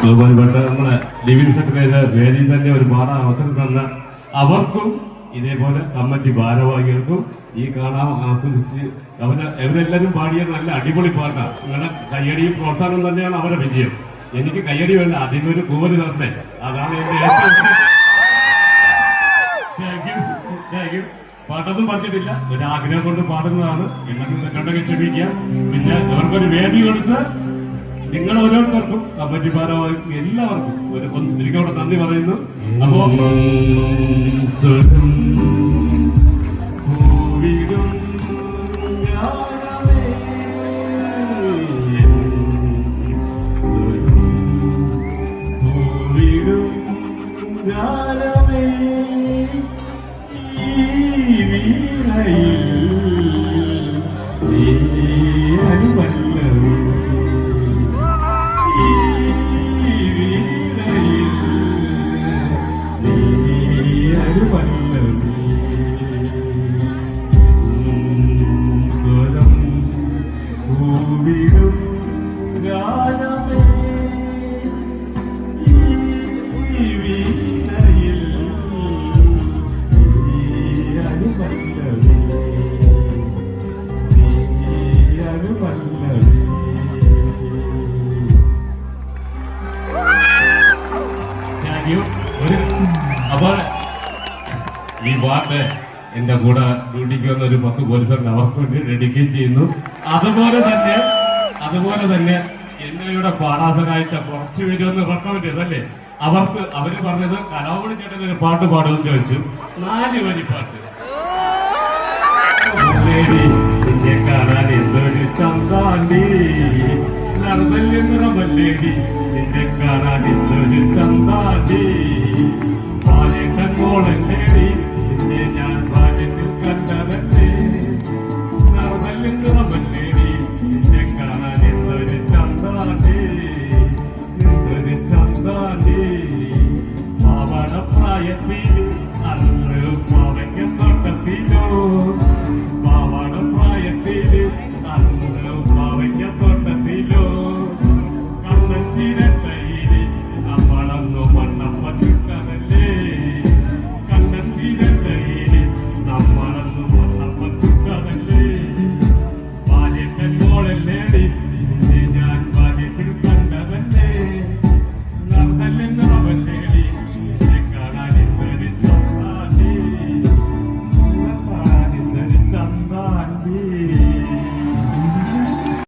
ബഹുമാനപ്പെട്ട നമ്മുടെ ഡിവിഷൻ സെക്രട്ടറിയുടെ വേദിയിൽ തന്നെ ഒരുപാട് അവസരം തന്ന അവർക്കും ഇതേപോലെ കമ്മിറ്റി ഭാരവാഹികൾക്കും ഈ കാണാൻ ആസ്വദിച്ച് അവരെല്ലാവരും പാടിയത് നല്ല അടിപൊളി പാട്ടാണ്. നിങ്ങളുടെ കയ്യടിയും പ്രോത്സാഹനം തന്നെയാണ് അവരുടെ വിജയം. എനിക്ക് കയ്യടി വേണ്ട, അതിനൊരു കൂവല് തരണേ. അതാണ് എന്റെ ഏറ്റവും പാട്ടൊന്നും പഠിച്ചിട്ടില്ല, ഒരു ആഗ്രഹം കൊണ്ട് പാടുന്നതാണ്. എല്ലാവരും തെറ്റുണ്ടെങ്കിൽ ക്ഷമിക്കുക. പിന്നെ ഇവർക്കൊരു വേദി കൊടുത്ത് നിങ്ങൾ ഓരോരുത്തർക്കും കമ്മിറ്റി ഭാരവാഹി എല്ലാവർക്കും ഒരിക്കലും നന്ദി പറയുന്നു. അപ്പോ അപ്പോൾ ഈ പാട്ട് എന്റെ കൂടെ ഡ്യൂട്ടിക്ക് വന്ന ഒരു 10 പോലീസുകാരൻ അവർക്ക് വേണ്ടി ഡെഡിക്കേറ്റ് ചെയ്യുന്നു. അതുപോലെ തന്നെ എന്നെ ഇവിടെ പാടാൻ സഹായിച്ച കുറച്ച് പേരൊന്ന് റെക്കമെൻഡ് ചെയ്തല്ലേ, അവര് പറഞ്ഞത് കലാമണി ചേട്ടൻ ഒരു പാട്ട് പാടുമെന്ന് ചോദിച്ചു. 4 വരി പാട്ട്. നിന്നെ കാണാൻ എന്തൊരു ചന്താണ്ടി, നിറമല്ലേടി നിന്നെ കാണാൻ എന്തൊരു ചന്താണ്ടി, പാലേട്ടൻ മോളല്ലേടി നിന്നെ ഞാൻ ബാല്യത്തിൽ കണ്ടതല്ലേ, നിറമല്ലേടി നിന്നെ കാണാൻ എന്തൊരു ചന്താണ്ടി, എന്തൊരു ചന്താണ്ടി, പാവാട പ്രായത്തിൽ